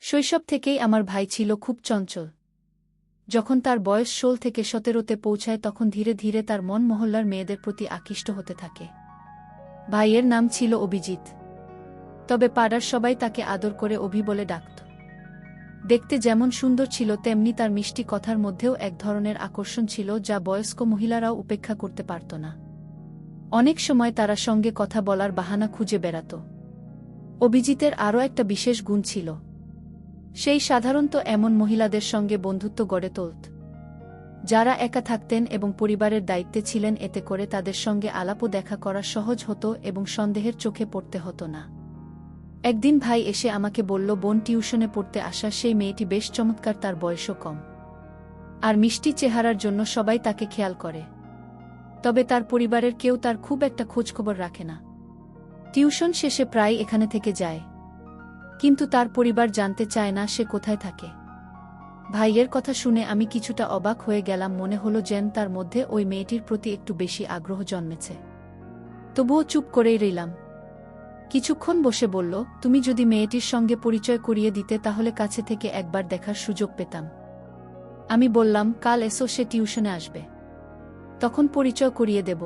শৈশব থেকেই আমার ভাই ছিল খুব চঞ্চল। যখন তার বয়স 16 থেকে 17তে পৌঁছায় তখন ধীরে ধীরে তার মন মহল্লার মেয়েদের প্রতি আকৃষ্ট হতে থাকে। ভাইয়ের নাম ছিল অভিজিৎ। তবে পাড়ার সবাই তাকে আদর করে অভি বলে ডাকত। দেখতে যেমন সুন্দর ছিল তেমনি তার মিষ্টি কথার মধ্যেও এক ধরনের আকর্ষণ ছিল যা বয়স্ক মহিলারাও উপেক্ষা করতে পারত না। অনেক সময় তারা সঙ্গে কথা বলার বাহানা খুঁজে বেড়াত। অভিজিতের আরও একটা বিশেষ গুণ ছিল। সেই সাধারণত এমন মহিলাদের সঙ্গে বন্ধুত্ব গড়ে তোলত যারা একা থাকতেন এবং পরিবারের দায়িত্বে ছিলেন, এতে করে তাদের সঙ্গে আলাপও দেখা করা সহজ হতো এবং সন্দেহের চোখে পড়তে হতো না। একদিন ভাই এসে আমাকে বলল, বোন টিউশনে পড়তে আসা সেই মেয়েটি বেশ চমৎকার, তার বয়সও কম আর মিষ্টি চেহারার জন্য সবাই তাকে খেয়াল করে। তবে তার পরিবারের কেউ তার খুব একটা খোঁজখবর রাখে না। টিউশন শেষে প্রায় এখানে থেকে যায়, কিন্তু তার পরিবার জানতে চায় না সে কোথায় থাকে। ভাইয়ের কথা শুনে আমি কিছুটা অবাক হয়ে গেলাম। মনে হলো যেন তার মধ্যে ওই মেয়েটির প্রতি একটু বেশি আগ্রহ জন্মেছে। তবুও চুপ করেই রইলাম। কিছুক্ষণ বসে বলল, তুমি যদি মেয়েটির সঙ্গে পরিচয় করিয়ে দিতে তাহলে কাছে থেকে একবার দেখার সুযোগ পেতাম। আমি বললাম, কাল এসো, সে টিউশনে আসবে, তখন পরিচয় করিয়ে দেব।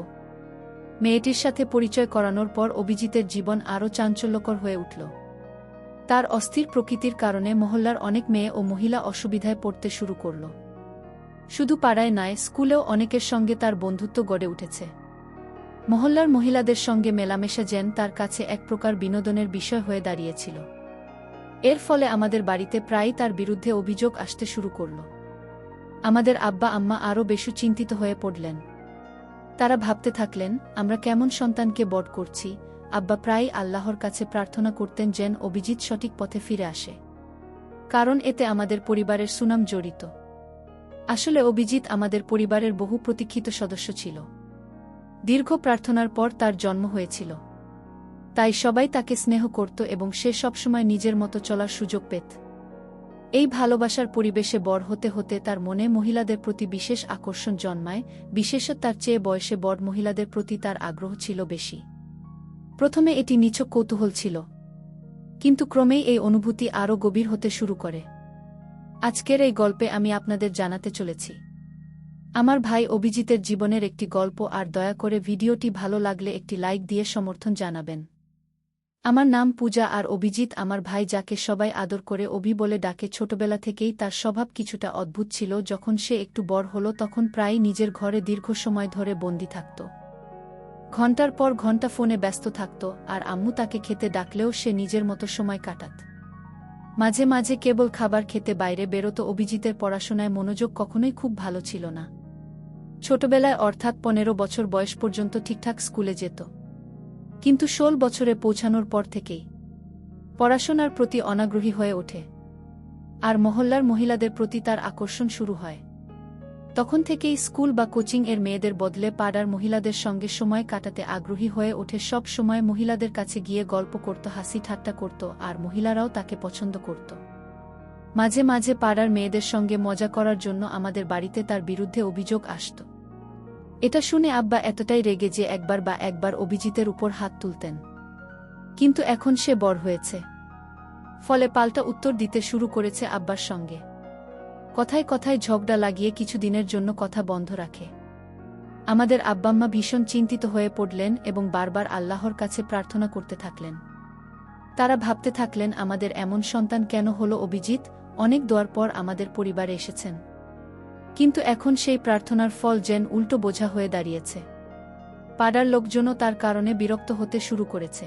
মেয়েটির সাথে পরিচয় করানোর পর অভিজিতের জীবন আরও চাঞ্চল্যকর হয়ে উঠল। তার অস্থির প্রকৃতির কারণে মহল্লার অনেক মেয়ে ও মহিলা অসুবিধায় পড়তে শুরু করল। শুধু পাড়ায় নয়, স্কুলেও অনেকের সঙ্গে তার বন্ধুত্ব গড়ে উঠেছে। মহল্লার মহিলাদের সঙ্গে মেলামেশা যেন তার কাছে এক প্রকার বিনোদনের বিষয় হয়ে দাঁড়িয়েছিল। এর ফলে আমাদের বাড়িতে প্রায়ই তার বিরুদ্ধে অভিযোগ আসতে শুরু করল। আমাদের আব্বা আম্মা আরও বেশি চিন্তিত হয়ে পড়লেন। তারা ভাবতে থাকলেন, আমরা কেমন সন্তানকে বড় করছি। আব্বা প্রায়ই আল্লাহর কাছে প্রার্থনা করতেন যেন অভিজিৎ সঠিক পথে ফিরে আসে, কারণ এতে আমাদের পরিবারের সুনাম জড়িত। আসলে অভিজিৎ আমাদের পরিবারের বহু প্রতীক্ষিত সদস্য ছিল। দীর্ঘ প্রার্থনার পর তার জন্ম হয়েছিল, তাই সবাই তাকে স্নেহ করত এবং সে সবসময় নিজের মতো চলার সুযোগ পেত। এই ভালোবাসার পরিবেশে বড় হতে হতে তার মনে মহিলাদের প্রতি বিশেষ আকর্ষণ জন্মায়, বিশেষত তার চেয়ে বয়সে বড় মহিলাদের প্রতি তার আগ্রহ ছিল বেশি। প্রথমে এটি নিছক কৌতূহল ছিল, কিন্তু ক্রমেই এই অনুভূতি আরও গভীর হতে শুরু করে। আজকের এই গল্পে আমি আপনাদের জানাতে চলেছি আমার ভাই অভিজিতের জীবনের একটি গল্প। আর দয়া করে ভিডিওটি ভালো লাগলে একটি লাইক দিয়ে সমর্থন জানাবেন। আমার নাম পূজা আর অভিজিৎ আমার ভাই, যাকে সবাই আদর করে অভি বলে ডাকে। ছোটবেলা থেকেই তার স্বভাব কিছুটা অদ্ভুত ছিল। যখন সে একটু বড় হলো তখন প্রায়ই নিজের ঘরে দীর্ঘ সময় ধরে বন্দি থাকত। ঘণ্টার পর ঘণ্টা ফোনে ব্যস্ত থাকত, আর আম্মু তাকে খেতে ডাকলেও সে নিজের মতো সময় কাটাত। মাঝে মাঝে কেবল খাবার খেতে বাইরে বেরোত। অভিজিতের পড়াশোনায় মনোযোগ কখনোই খুব ভালো ছিল না। ছোটবেলায় অর্থাৎ 15 বছর বয়স পর্যন্ত ঠিকঠাক স্কুলে যেত, কিন্তু 16 বছরে পৌঁছানোর পর থেকেই পড়াশোনার প্রতি অনাগ্রহী হয়ে ওঠে, আর মহল্লার মহিলাদের প্রতি তার আকর্ষণ শুরু হয়। তখন থেকেই স্কুল বা কোচিং এর মেয়েদের বদলে পাড়ার মহিলাদের সঙ্গে সময় কাটাতে আগ্রহী হয়ে ওঠে। সব সময় মহিলাদের কাছে গিয়ে গল্প করত, হাসি ঠাট্টা করত, আর মহিলারাও তাকে পছন্দ করত। মাঝে মাঝে পাড়ার মেয়েদের সঙ্গে মজা করার জন্য আমাদের বাড়িতে তার বিরুদ্ধে অভিযোগ আসত। এটা শুনে আব্বা এতটাই রেগে যে একবার অভিজিতের উপর হাত তুলতেন। কিন্তু এখন সে বড় হয়েছে, ফলে পাল্টা উত্তর দিতে শুরু করেছে আব্বার সঙ্গে। কথায় কথায় ঝগড়া লাগিয়ে কিছুদিনের জন্য কথা বন্ধ রাখে। আমাদের আব্বাম্মা ভীষণ চিন্তিত হয়ে পড়লেন এবং বারবার আল্লাহর কাছে প্রার্থনা করতে থাকলেন। তারা ভাবতে থাকলেন, আমাদের এমন সন্তান কেন হলো। অভিজিৎ অনেক দোয়ার পর আমাদের পরিবারে এসেছেন, কিন্তু এখন সেই প্রার্থনার ফল যেন উল্টো বোঝা হয়ে দাঁড়িয়েছে। পাড়ার লোকজনও তার কারণে বিরক্ত হতে শুরু করেছে।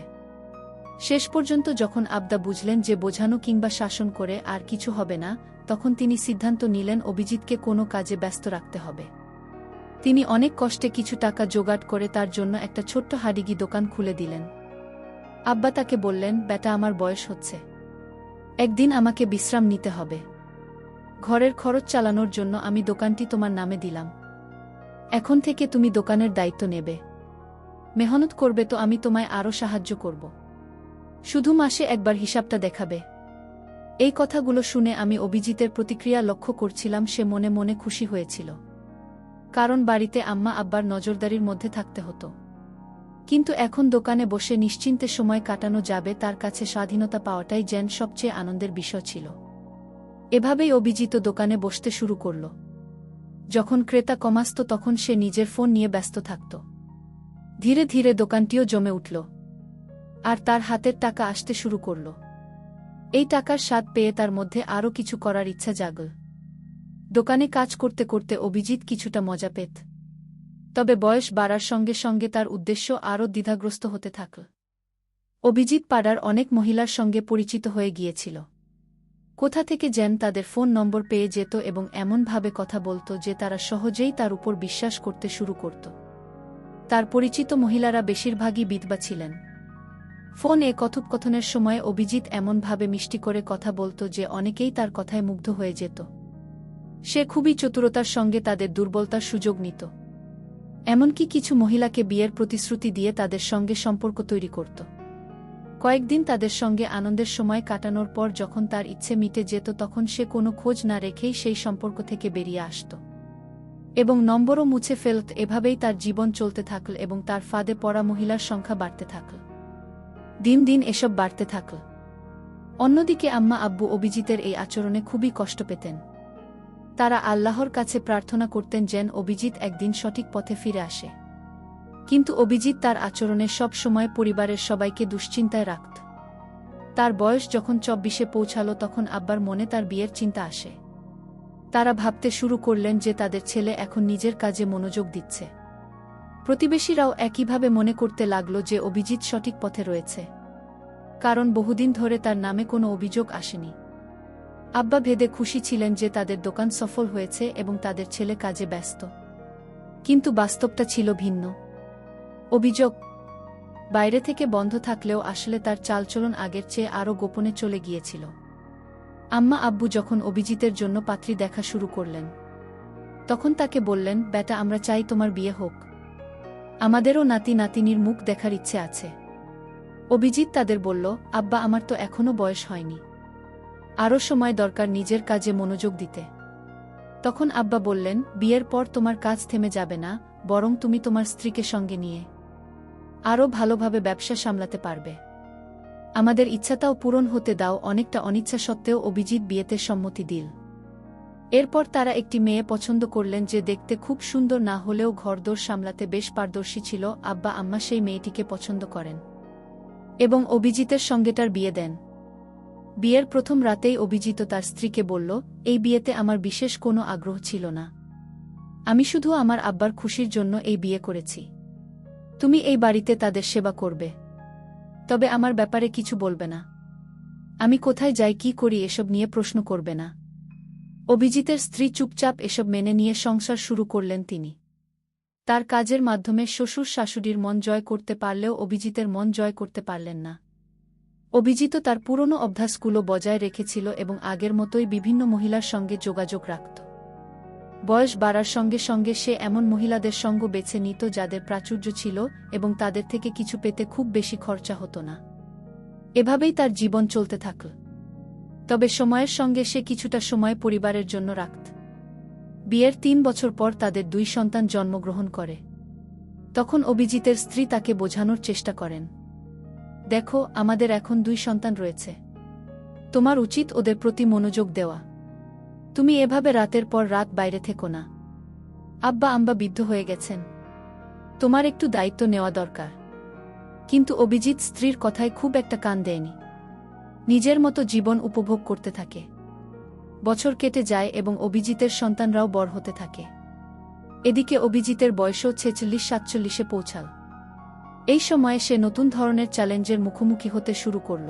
শেষ পর্যন্ত যখন আব্বা বুঝলেন যে বোঝানো কিংবা শাসন করে আর কিছু হবে না, তখন তিনি সিদ্ধান্ত নিলেন অভিজিৎকে কোনো কাজে ব্যস্ত রাখতে হবে। তিনি অনেক কষ্টে কিছু টাকা জোগাড় করে তার জন্য একটা ছোট্ট হাডিগি দোকান খুলে দিলেন। আব্বা তাকে বললেন, বেটা, আমার বয়স হচ্ছে, একদিন আমাকে বিশ্রাম নিতে হবে। ঘরের খরচ চালানোর জন্য আমি দোকানটি তোমার নামে দিলাম। এখন থেকে তুমি দোকানের দায়িত্ব নেবে, মেহনত করবে তো আমি তোমায় আরও সাহায্য করব। শুধু মাসে একবার হিসাবটা দেখাবে। এই কথাগুলো শুনে আমি অভিজিতের প্রতিক্রিয়া লক্ষ্য করছিলাম। সে মনে মনে খুশি হয়েছিল, কারণ বাড়িতে আম্মা আব্বার নজরদারির মধ্যে থাকতে হতো। কিন্তু এখন দোকানে বসে নিশ্চিন্তে সময় কাটানো যাবে, তার কাছে স্বাধীনতা পাওয়াটাই যেন সবচেয়ে আনন্দের বিষয় ছিল। এভাবেই অভিজিৎ দোকানে বসতে শুরু করল। যখন ক্রেতা কমাসত তখন সে নিজের ফোন নিয়ে ব্যস্ত থাকত। ধীরে ধীরে দোকানটিও জমে উঠল, আর তার হাতের টাকা আসতে শুরু করল। এই টাকার স্বাদ পেয়ে তার মধ্যে আরও কিছু করার ইচ্ছা জাগল। দোকানে কাজ করতে করতে অভিজিৎ কিছুটা মজা পেত। তবে বয়স বাড়ার সঙ্গে সঙ্গে তার উদ্দেশ্য আরও দ্বিধাগ্রস্ত হতে থাকল। অভিজিৎ পাড়ার অনেক মহিলার সঙ্গে পরিচিত হয়ে গিয়েছিল। কোথা থেকে যেন তাদের ফোন নম্বর পেয়ে যেত এবং এমনভাবে কথা বলত যে তারা সহজেই তার উপর বিশ্বাস করতে শুরু করত। তার পরিচিত মহিলারা বেশিরভাগই বিধবা ছিলেন। ফোনে কথোপকথনের সময় অভিজিৎ এমনভাবে মিষ্টি করে কথা বলত যে অনেকেই তার কথায় মুগ্ধ হয়ে যেত। সে খুবই চতুরতার সঙ্গে তাদের দুর্বলতার সুযোগ নিত। এমনকি কিছু মহিলাকে বিয়ের প্রতিশ্রুতি দিয়ে তাদের সঙ্গে সম্পর্ক তৈরি করত। কয়েকদিন তাদের সঙ্গে আনন্দের সময় কাটানোর পর যখন তার ইচ্ছে মিটে যেত তখন সে কোনো খোঁজ না রেখেই সেই সম্পর্ক থেকে বেরিয়ে আসত এবং নম্বরও মুছে ফেলত। এভাবেই তার জীবন চলতে থাকল এবং তার ফাঁদে পড়া মহিলার সংখ্যা বাড়তে থাকল। দিন দিন এসব বাড়তে থাকল। অন্যদিকে আম্মা আব্বু অভিজিতের এই আচরণে খুবই কষ্ট পেতেন। তারা আল্লাহর কাছে প্রার্থনা করতেন যেন অভিজিৎ একদিন সঠিক পথে ফিরে আসে। কিন্তু অভিজিৎ তার আচরণে সব সময় পরিবারের সবাইকে দুশ্চিন্তায় রাখত। তার বয়স যখন 24-এ পৌঁছাল তখন আব্বার মনে তার বিয়ের চিন্তা আসে। তারা ভাবতে শুরু করলেন যে তাদের ছেলে এখন নিজের কাজে মনোযোগ দিচ্ছে। প্রতিবেশীরাও একইভাবে মনে করতে লাগল যে অভিজিৎ সঠিক পথে রয়েছে, কারণ বহুদিন ধরে তার নামে কোনো অভিযোগ আসেনি। আব্বা ভেদে খুশি ছিলেন যে তাদের দোকান সফল হয়েছে এবং তাদের ছেলে কাজে ব্যস্ত। কিন্তু বাস্তবটা ছিল ভিন্ন। অভিযোগ বাইরে থেকে বন্ধ থাকলেও আসলে তার চালচলন আগের চেয়ে আরও গোপনে চলে গিয়েছিল। আম্মা আব্বু যখন অভিজিতের জন্য পাত্রী দেখা শুরু করলেন তখন তাকে বললেন, বেটা, আমরা চাই তোমার বিয়ে হোক। আমাদেরও নাতি নাতিনির মুখ দেখার ইচ্ছে আছে। অভিজিৎ তাদের বলল, আব্বা, আমার তো এখনো বয়স হয়নি, আরও সময় দরকার নিজের কাজে মনোযোগ দিতে। তখন আব্বা বললেন, বিয়ের পর তোমার কাজ থেমে যাবে না, বরং তুমি তোমার স্ত্রীকে সঙ্গে নিয়ে আরও ভালোভাবে ব্যবসা সামলাতে পারবে। আমাদের ইচ্ছাটাও পূরণ হতে দাও। অনেকটা অনিচ্ছা সত্ত্বেও অভিজিৎ বিয়েতে সম্মতি দিল। এরপর তারা একটি মেয়ে পছন্দ করলেন যে দেখতে খুব সুন্দর না হলেও ঘরদোর সামলাতে বেশ পারদর্শী ছিল। আব্বা আম্মা সেই মেয়েটিকে পছন্দ করেন এবং অভিজিতের সঙ্গেটার বিয়ে দেন। বিয়ের প্রথম রাতেই অভিজিৎ তার স্ত্রীকে বলল, এই বিয়েতে আমার বিশেষ কোনো আগ্রহ ছিল না। আমি শুধু আমার আব্বার খুশির জন্য এই বিয়ে করেছি। তুমি এই বাড়িতে তাদের সেবা করবে, তবে আমার ব্যাপারে কিছু বলবে না। আমি কোথায় যাই, কি করি, এসব নিয়ে প্রশ্ন করবে না। অভিজিতের স্ত্রী চুপচাপ এসব মেনে নিয়ে সংসার শুরু করলেন তিনি। তার কাজের মাধ্যমে শ্বশুর শাশুড়ির মন জয় করতে পারলেও অভিজিতের মন জয় করতে পারলেন না। অভিজিৎ তার পুরনো অভ্যাসগুলো বজায় রেখেছিল এবং আগের মতোই বিভিন্ন মহিলার সঙ্গে যোগাযোগ রাখত। বয়স বাড়ার সঙ্গে সঙ্গে সে এমন মহিলাদের সঙ্গ বেছে নিত যাদের প্রাচুর্য ছিল এবং তাদের থেকে কিছু পেতে খুব বেশি খরচা হতো না। এভাবেই তার জীবন চলতে থাকল। তবে সময়ের সঙ্গে সে কিছুটা সময় পরিবারের জন্য রাখত। বিয়ের 3 বছর পর তাদের 2 সন্তান জন্মগ্রহণ করে। তখন অভিজিতের স্ত্রী তাকে বোঝানোর চেষ্টা করেন, দেখো, আমাদের এখন 2 সন্তান রয়েছে, তোমার উচিত ওদের প্রতি মনোযোগ দেওয়া। তুমি এভাবে রাতের পর রাত বাইরে থেকো না। আব্বা আম্মা বৃদ্ধ হয়ে গেছেন, তোমার একটু দায়িত্ব নেওয়া দরকার। কিন্তু অভিজিৎ স্ত্রীর কথায় খুব একটা কান দেয়নি। নিজের মতো জীবন উপভোগ করতে থাকে। বছর কেটে যায় এবং অভিজিতের সন্তানরাও বড় হতে থাকে। এদিকে অভিজিতের বয়সও 46-47-এ পৌঁছাল। এই সময়ে সে নতুন ধরনের চ্যালেঞ্জের মুখোমুখি হতে শুরু করল।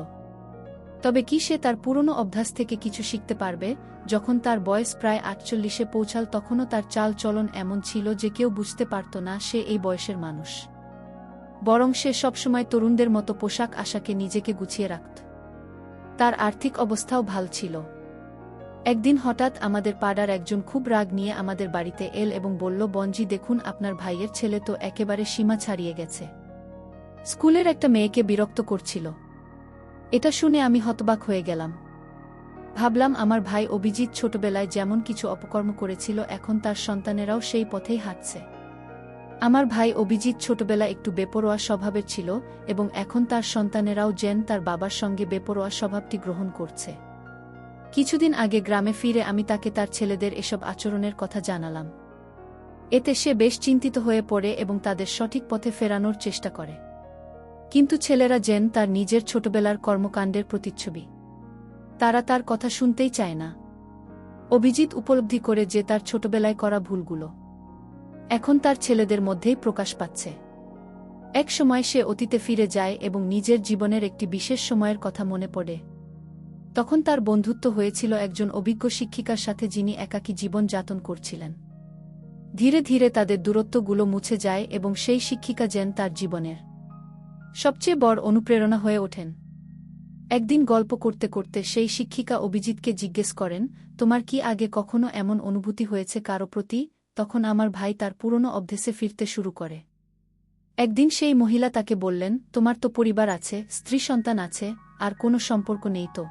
তবে কি সে তার পুরনো অভ্যাস থেকে কিছু শিখতে পারবে? যখন তার বয়স প্রায় 48-এ পৌঁছাল তখনও তার চাল চলন এমন ছিল যে কেউ বুঝতে পারত না সে এই বয়সের মানুষ। বরং সে সবসময় তরুণদের মতো পোশাক আশাকে নিজেকে গুছিয়ে রাখত। তার আর্থিক অবস্থাও ভাল ছিল। একদিন হঠাৎ আমাদের পাড়ার একজন খুব রাগ নিয়ে আমাদের বাড়িতে এল এবং বলল, বঞ্জি, দেখুন, আপনার ভাইয়ের ছেলে তো একেবারে সীমা ছাড়িয়ে গেছে। স্কুলের একটা মেয়েকে বিরক্ত করছিল। এটা শুনে আমি হতবাক হয়ে গেলাম। ভাবলাম, আমার ভাই অভিজিৎ ছোটবেলায় যেমন কিছু অপকর্ম করেছিল এখন তার সন্তানেরাও সেই পথেই হাঁটছে। আমার ভাই অভিজিৎ ছোটবেলা একটু বেপরোয়া স্বভাবের ছিল এবং এখন তার সন্তানেরাও যেন তার বাবার সঙ্গে বেপরোয়া স্বভাবটি গ্রহণ করছে। কিছুদিন আগে গ্রামে ফিরে আমি তাকে তার ছেলেদের এসব আচরণের কথা জানালাম। এতে সে বেশ চিন্তিত হয়ে পড়ে এবং তাদের সঠিক পথে ফেরানোর চেষ্টা করে। কিন্তু ছেলেরা যেন তার নিজের ছোটবেলার কর্মকাণ্ডের প্রতিচ্ছবি। তারা তার কথা শুনতেই চায় না। অভিজিৎ উপলব্ধি করে যে তার ছোটবেলায় করা ভুলগুলো এখন তার ছেলেদের মধ্যেই প্রকাশ পাচ্ছে। এক সময় সে অতীতে ফিরে যায় এবং নিজের জীবনের একটি বিশেষ সময়ের কথা মনে পড়ে। তখন তার বন্ধুত্ব হয়েছিল একজন অভিজ্ঞ শিক্ষিকার সাথে, যিনি একাকী জীবন যাপন করছিলেন। ধীরে ধীরে তাদের দূরত্বগুলো মুছে যায় এবং সেই শিক্ষিকা যেন তার জীবনের সবচেয়ে বড় অনুপ্রেরণা হয়ে ওঠেন। একদিন গল্প করতে করতে সেই শিক্ষিকা অভিজিৎকে জিজ্ঞেস করেন, তোমার কি আগে কখনো এমন অনুভূতি হয়েছে কারো প্রতি? তখন আমার ভাই তার পুরনো অভ্যেসে ফিরতে শুরু করে। একদিন সেই মহিলা তাকে বললেন, তোমার তো পরিবার আছে, স্ত্রী সন্তান আছে, আর কোনো সম্পর্ক নেই তো?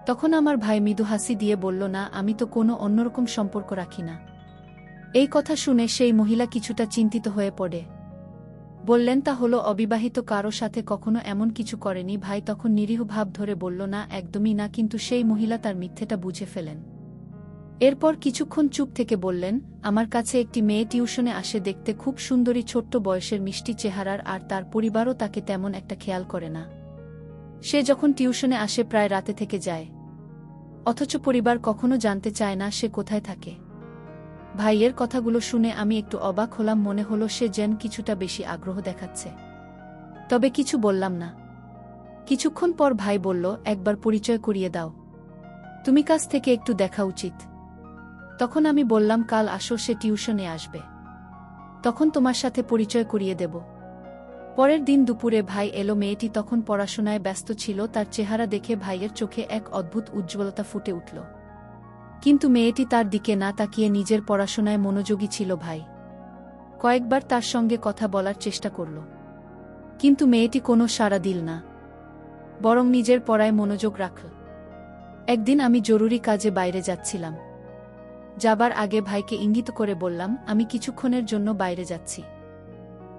তখন আমার ভাই মৃদু হাসি দিয়ে বলল, না, আমি তো কোনো অন্যরকম সম্পর্ক রাখি না। এই কথা শুনে সেই মহিলা কিছুটা চিন্তিত হয়ে পড়ে। বললেন, তা হলো অবিবাহিত কারো সাথে কখনো এমন কিছু করেনি? ভাই তখন নিরীহ ভাব ধরে বলল, না, একদমই না। কিন্তু সেই মহিলা তার মিথ্যেটা বুঝে ফেলেন। এরপর কিছুক্ষণ চুপ থেকে বললেন, আমার কাছে একটি মেয়ে টিউশনে আসে, দেখতে খুব সুন্দরী, ছোট্ট বয়সের, মিষ্টি চেহারার, আর তার পরিবারও তাকে তেমন একটা খেয়াল করে না। সে যখন টিউশনে আসে প্রায় রাতে থেকে যায়, অথচ পরিবার কখনো জানতে চায় না সে কোথায় থাকে। ভাইয়ের কথাগুলো শুনে আমি একটু অবাক হলাম। মনে হলো সে যেন কিছুটা বেশি আগ্রহ দেখাচ্ছে। তবে কিছু বললাম না। কিছুক্ষণ পর ভাই বলল, একবার পরিচয় করিয়ে দাও, তুমি কাছ থেকে একটু দেখা উচিত। তখন আমি বললাম, কাল আসো, সে টিউশনে আসবে, তখন তোমার সাথে পরিচয় করিয়ে দেব। পরের দিন দুপুরে ভাই এলো। মেয়েটি তখন পড়াশোনায় ব্যস্ত ছিল। তার চেহারা দেখে ভাইয়ের চোখে এক অদ্ভুত উজ্জ্বলতা ফুটে উঠল। কিন্তু মেয়েটি তার দিকে না তাকিয়ে নিজের পড়াশোনায় মনোযোগী ছিল। ভাই কয়েকবার তার সঙ্গে কথা বলার চেষ্টা করল, কিন্তু মেয়েটি কোনো সাড়া দিল না, বরং নিজের পড়ায় মনোযোগ রাখল। একদিন আমি জরুরি কাজে বাইরে যাচ্ছিলাম। যাবার আগে ভাইকে ইঙ্গিত করে বললাম, আমি কিছুক্ষণের জন্য বাইরে যাচ্ছি,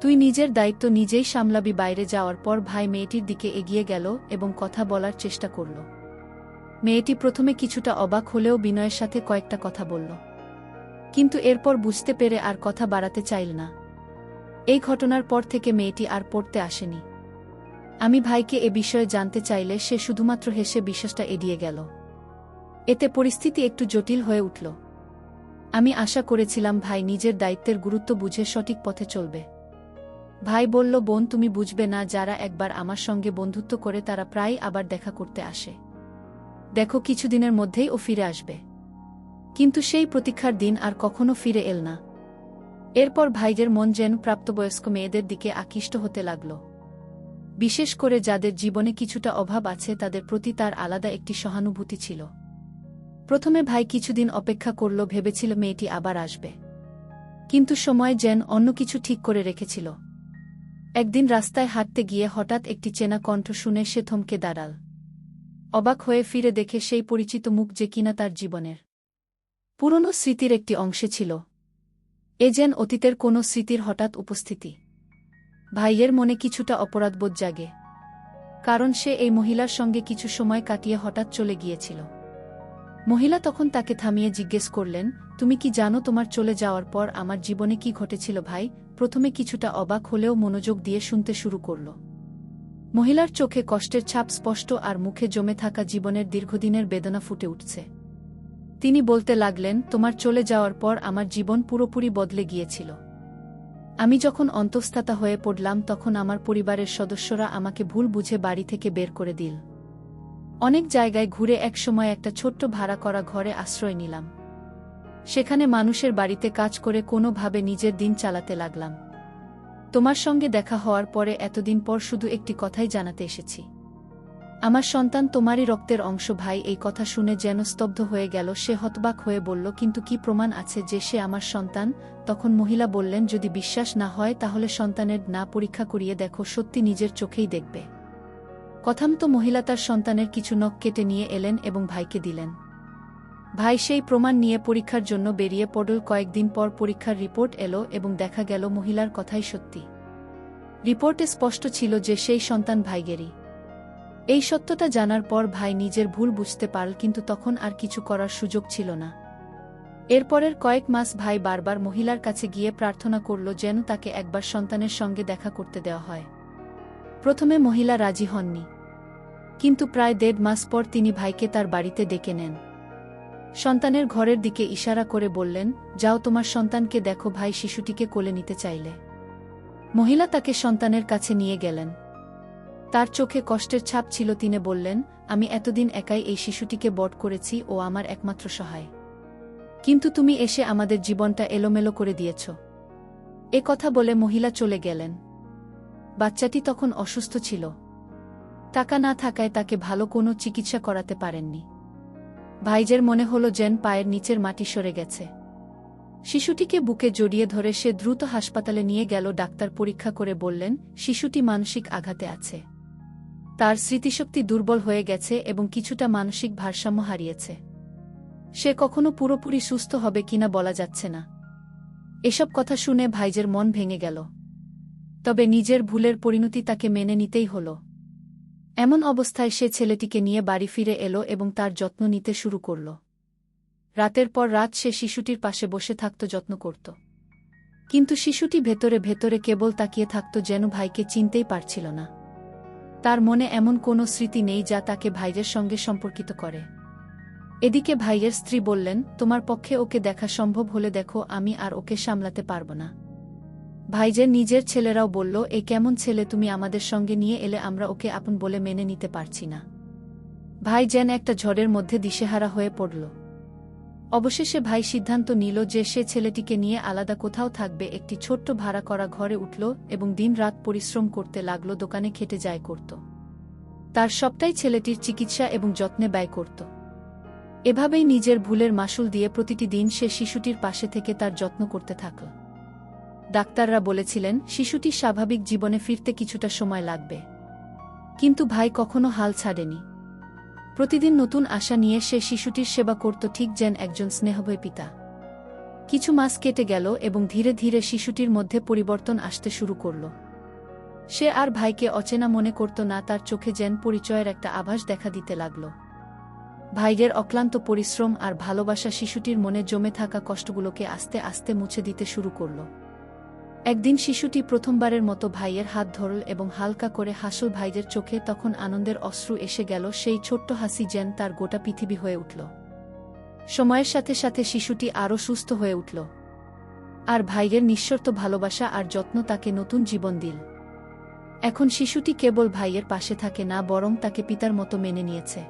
তুই নিজের দায়িত্ব নিজেই সামলাবি। বাইরে যাওয়ার পর ভাই মেয়েটির দিকে এগিয়ে গেল এবং কথা বলার চেষ্টা করল। মেয়েটি প্রথমে কিছুটা অবাক হলেও বিনয়ের সাথে কয়েকটা কথা বলল, কিন্তু এরপর বুঝতে পেরে আর কথা বাড়াতে চাইল না। এই ঘটনার পর থেকে মেয়েটি আর পড়তে আসেনি। আমি ভাইকে এ বিষয়ে জানতে চাইলে সে শুধুমাত্র হেসে বিষয়টা এড়িয়ে গেল। এতে পরিস্থিতি একটু জটিল হয়ে উঠল। আমি আশা করেছিলাম ভাই নিজের দায়িত্বের গুরুত্ব বুঝে সঠিক পথে চলবে। ভাই বলল, বোন, তুমি বুঝবে না, যারা একবার আমার সঙ্গে বন্ধুত্ব করে তারা প্রায় আবার দেখা করতে আসে। দেখো, কিছুদিনের মধ্যেই ও ফিরে আসবে। কিন্তু সেই প্রতীক্ষার দিন আর কখনো ফিরে এল না। এরপর ভাইয়ের মন যেন প্রাপ্তবয়স্ক মেয়েদের দিকে আকৃষ্ট হতে লাগল। বিশেষ করে যাদের জীবনে কিছুটা অভাব আছে তাদের প্রতি তার আলাদা একটি সহানুভূতি ছিল। প্রথমে ভাই কিছুদিন অপেক্ষা করল, ভেবেছিল মেয়েটি আবার আসবে। কিন্তু সময় যেন অন্য কিছু ঠিক করে রেখেছিল। একদিন রাস্তায় হাঁটতে গিয়ে হঠাৎ একটি চেনা কণ্ঠ শুনে সে থমকে দাঁড়াল। অবাক হয়ে ফিরে দেখে সেই পরিচিত মুখ, যে কিনা তার জীবনের পুরনো স্মৃতির একটি অংশে ছিল। এ যেন অতীতের কোনো স্মৃতির হঠাৎ উপস্থিতি। ভাইয়ের মনে কিছুটা অপরাধবোধ জাগে, কারণ সে এই মহিলার সঙ্গে কিছু সময় কাটিয়ে হঠাৎ চলে গিয়েছিল। মহিলা তখন তাকে থামিয়ে জিজ্ঞেস করলেন, তুমি কি জানো তোমার চলে যাওয়ার পর আমার জীবনে কি ঘটেছিল? ভাই প্রথমে কিছুটা অবাক হলেও মনোযোগ দিয়ে শুনতে শুরু করল। মহিলার চোখে কষ্টের ছাপ স্পষ্ট, আর মুখে জমে থাকা জীবনের দীর্ঘদিনের বেদনা ফুটে উঠছে। তিনি বলতে লাগলেন, তোমার চলে যাওয়ার পর আমার জীবন পুরোপুরি বদলে গিয়েছিল। আমি যখন অন্তঃস্থাতা হয়ে পড়লাম তখন আমার পরিবারের সদস্যরা আমাকে ভুল বুঝে বাড়ি থেকে বের করে দিল। অনেক জায়গায় ঘুরে একসময় একটা ছোট্ট ভাড়া করা ঘরে আশ্রয় নিলাম। সেখানে মানুষের বাড়িতে কাজ করে কোনোভাবে নিজের দিন চালাতে লাগলাম। তোমার সঙ্গে দেখা হওয়ার পরে এতদিন পর শুধু একটি কথাই জানাতে এসেছি, আমার সন্তান তোমারই রক্তের অংশ। ভাই এই কথা শুনে যেন স্তব্ধ হয়ে গেল। সে হতবাক হয়ে বলল, কিন্তু কি প্রমাণ আছে যে সে আমার সন্তান? তখন মহিলা বললেন, যদি বিশ্বাস না হয় তাহলে সন্তানের না পরীক্ষা করিয়ে দেখো, সত্যি নিজের চোখেই দেখবে। কথামতো মহিলা তার সন্তানের কিছু নখ কেটে নিয়ে এলেন এবং ভাইকে দিলেন। ভাই সেই প্রমাণ নিয়ে পরীক্ষার জন্য বেরিয়ে পড়ল। কয়েকদিন পর পরীক্ষার রিপোর্ট এলো এবং দেখা গেল মহিলার কথাই সত্যি। রিপোর্টে স্পষ্ট ছিল যে সেই সন্তান ভাইয়েরই। এই সত্যটা জানার পর ভাই নিজের ভুল বুঝতে পারল, কিন্তু তখন আর কিছু করার সুযোগ ছিল না। এরপরের কয়েক মাস ভাই বারবার মহিলার কাছে গিয়ে প্রার্থনা করল যেন তাকে একবার সন্তানের সঙ্গে দেখা করতে দেওয়া হয়। প্রথমে মহিলা রাজি হননি, কিন্তু প্রায় 1.5 মাস পর তিনি ভাইকে তার বাড়িতে ডেকে নেন। সন্তানের ঘরের দিকে ইশারা করে বললেন, যাও তোমার সন্তানকে দেখো, ভাই শিশুটিকে কোলে নিতে চাইলে। মহিলা তাকে সন্তানের কাছে নিয়ে গেলেন। তার চোখে কষ্টের ছাপ ছিল। তিনি বললেন, আমি এতদিন একাই এই শিশুটিকে বড় করেছি, ও আমার একমাত্র সহায়, কিন্তু তুমি এসে আমাদের জীবনটা এলোমেলো করে দিয়েছ। এ কথা বলে মহিলা চলে গেলেন। বাচ্চাটি তখন অসুস্থ ছিল। টাকা না থাকায় তাকে ভালো কোনো চিকিৎসা করাতে পারেননি। ভাইজের মনে হলো যেন পায়ের নিচের মাটি সরে গেছে। শিশুটিকে বুকে জড়িয়ে ধরে সে দ্রুত হাসপাতালে নিয়ে গেল। ডাক্তার পরীক্ষা করে বললেন, শিশুটি মানসিক আঘাতে আছে। তার স্মৃতিশক্তি দুর্বল হয়ে গেছে এবং কিছুটা মানসিক ভারসাম্য হারিয়েছে। সে কখনো পুরোপুরি সুস্থ হবে কিনা বলা যাচ্ছে না। এসব কথা শুনে ভাইজের মন ভেঙে গেল। তবে নিজের ভুলের পরিণতি তাকে মেনে নিতেই হল। এমন অবস্থায় সে ছেলেটিকে নিয়ে বাড়ি ফিরে এলো এবং তার যত্ন নিতে শুরু করল। রাতের পর রাত সে শিশুটির পাশে বসে থাকত, যত্ন করত। কিন্তু শিশুটি ভেতরে ভেতরে কেবল তাকিয়ে থাকত, যেন ভাইকে চিনতেই পারছিল না। তার মনে এমন কোনো স্মৃতি নেই যা তাকে ভাইয়ের সঙ্গে সম্পর্কিত করে। এদিকে ভাইয়ের স্ত্রী বললেন, তোমার পক্ষে ওকে দেখা সম্ভব হলে দেখো, আমি আর ওকে সামলাতে পারব না। ভাইজের নিজের ছেলেরাও বলল, এ কেমন ছেলে, তুমি আমাদের সঙ্গে নিয়ে এলে আমরা ওকে আপন বলে মেনে নিতে পারছি না। ভাই যেন একটা ঝড়ের মধ্যে দিশেহারা হয়ে পড়ল। অবশেষে ভাই সিদ্ধান্ত নিল যে সে ছেলেটিকে নিয়ে আলাদা কোথাও থাকবে। একটি ছোট্ট ভাড়া করা ঘরে উঠল এবং দিন-রাত পরিশ্রম করতে লাগল। দোকানে খেটে যায় করত। তার সবটাই ছেলেটির চিকিৎসা এবং যত্নে ব্যয় করত। এভাবেই নিজের ভুলের মাসুল দিয়ে প্রতিটি দিন সে শিশুটির পাশে থেকে তার যত্ন করতে থাকল। ডাক্তাররা বলেছিলেন, শিশুটি স্বাভাবিক জীবনে ফিরতে কিছুটা সময় লাগবে। কিন্তু ভাই কখনো হাল ছাড়েনি। প্রতিদিন নতুন আশা নিয়ে সে শিশুটির সেবা করত, ঠিক যেন একজন স্নেহময় পিতা। কিছু মাস কেটে গেল এবং ধীরে ধীরে শিশুটির মধ্যে পরিবর্তন আসতে শুরু করল। সে আর ভাইকে অচেনা মনে করত না। তার চোখে যেন পরিচয়ের একটা আভাস দেখা দিতে লাগল। ভাইয়ের অক্লান্ত পরিশ্রম আর ভালোবাসা শিশুটির মনে জমে থাকা কষ্টগুলোকে আস্তে আস্তে মুছে দিতে শুরু করল। একদিন শিশুটি প্রথমবারের মতো ভাইয়ের হাত ধরল এবং হালকা করে হাসল। ভাইয়ের চোখে তখন আনন্দের অশ্রু এসে গেল। সেই ছোট্ট হাসি যেন তার গোটা পৃথিবী হয়ে উঠল। সময়ের সাথে সাথে শিশুটি আরও সুস্থ হয়ে উঠল, আর ভাইয়ের নিঃশর্ত ভালোবাসা আর যত্ন তাকে নতুন জীবন দিল। এখন শিশুটি কেবল ভাইয়ের পাশে থাকে না, বরং তাকে পিতার মতো মেনে নিয়েছে।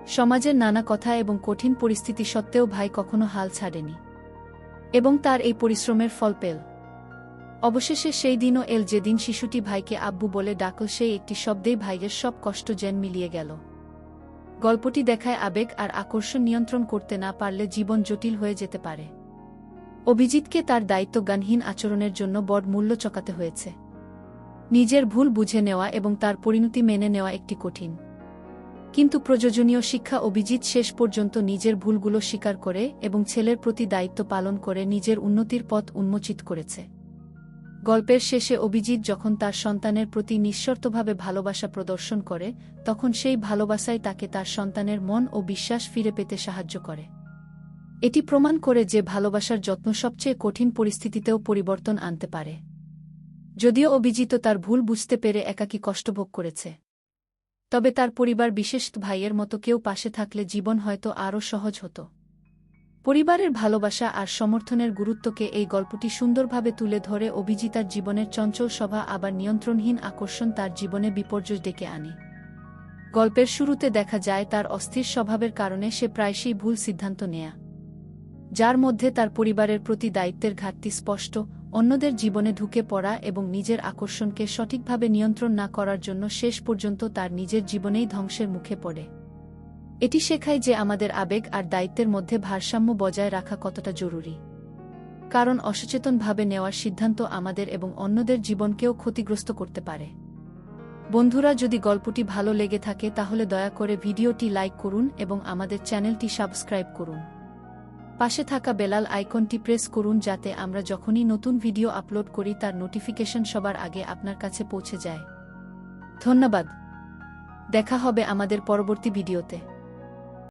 সমাজের নানা কথা এবং কঠিন পরিস্থিতি সত্ত্বেও ভাই কখনো হাল ছাড়েনি এবং তার এই পরিশ্রমের ফল পেল। অবশেষে সেই দিনও এল যেদিন শিশুটি ভাইকে আব্বু বলে ডাকল। সেই একটি শব্দেই ভাইয়ের সব কষ্ট যেন মিলিয়ে গেল। গল্পটি দেখায় আবেগ আর আকর্ষণ নিয়ন্ত্রণ করতে না পারলে জীবন জটিল হয়ে যেতে পারে। অভিজিৎকে তার দায়িত্বজ্ঞানহীন আচরণের জন্য বড় মূল্য চোকাতে হয়েছে। নিজের ভুল বুঝে নেওয়া এবং তার পরিণতি মেনে নেওয়া একটি কঠিন কিন্তু প্রয়োজনীয় শিক্ষা। অভিজিৎ শেষ পর্যন্ত নিজের ভুলগুলো স্বীকার করে এবং ছেলের প্রতি দায়িত্ব পালন করে নিজের উন্নতির পথ উন্মোচিত করেছে। গল্পের শেষে অভিজিৎ যখন তার সন্তানের প্রতি নিঃশর্তভাবে ভালোবাসা প্রদর্শন করে, তখন সেই ভালোবাসাই তাকে তার সন্তানের মন ও বিশ্বাস ফিরে পেতে সাহায্য করে। এটি প্রমাণ করে যে ভালোবাসার যত্ন সবচেয়ে কঠিন পরিস্থিতিতেও পরিবর্তন আনতে পারে। যদিও অভিজিৎ তার ভুল বুঝতে পেরে একাকী কষ্টভোগ করেছে, তবে তার পরিবার, বিশেষ ভাইয়ের মতো কেউ পাশে থাকলে জীবন হয়তো আরও সহজ হতো। পরিবারের ভালোবাসা আর সমর্থনের গুরুত্বকে এই গল্পটি সুন্দরভাবে তুলে ধরে। অভিজিতার জীবনের চঞ্চল স্বভাব আবার নিয়ন্ত্রণহীন আকর্ষণ তার জীবনে বিপর্যয় ডেকে আনে। গল্পের শুরুতে দেখা যায় তার অস্থির স্বভাবের কারণে সে প্রায়শই ভুল সিদ্ধান্ত নেয়া, যার মধ্যে তার পরিবারের প্রতি দায়িত্বের ঘাটতি স্পষ্ট। অন্যদের জীবনে ঢুকে পড়া এবং নিজের আকর্ষণকে সঠিকভাবে নিয়ন্ত্রণ না করার জন্য শেষ পর্যন্ত তার নিজের জীবনেই ধ্বংসের মুখে পড়ে। এটি শেখায় যে আমাদের আবেগ আর দায়িত্বের মধ্যে ভারসাম্য বজায় রাখা কতটা জরুরি, কারণ অসচেতনভাবে নেওয়ার সিদ্ধান্ত আমাদের এবং অন্যদের জীবনকেও ক্ষতিগ্রস্ত করতে পারে। বন্ধুরা, যদি গল্পটি ভালো লেগে থাকে তাহলে দয়া করে ভিডিওটি লাইক করুন এবং আমাদের চ্যানেলটি সাবস্ক্রাইব করুন। পাশে থাকা বেল আইকনটি প্রেস করুন যাতে আমরা যখনই নতুন ভিডিও আপলোড করি তার নোটিফিকেশন সবার আগে আপনার কাছে পৌঁছে যায়। ধন্যবাদ। দেখা হবে আমাদের পরবর্তী ভিডিওতে।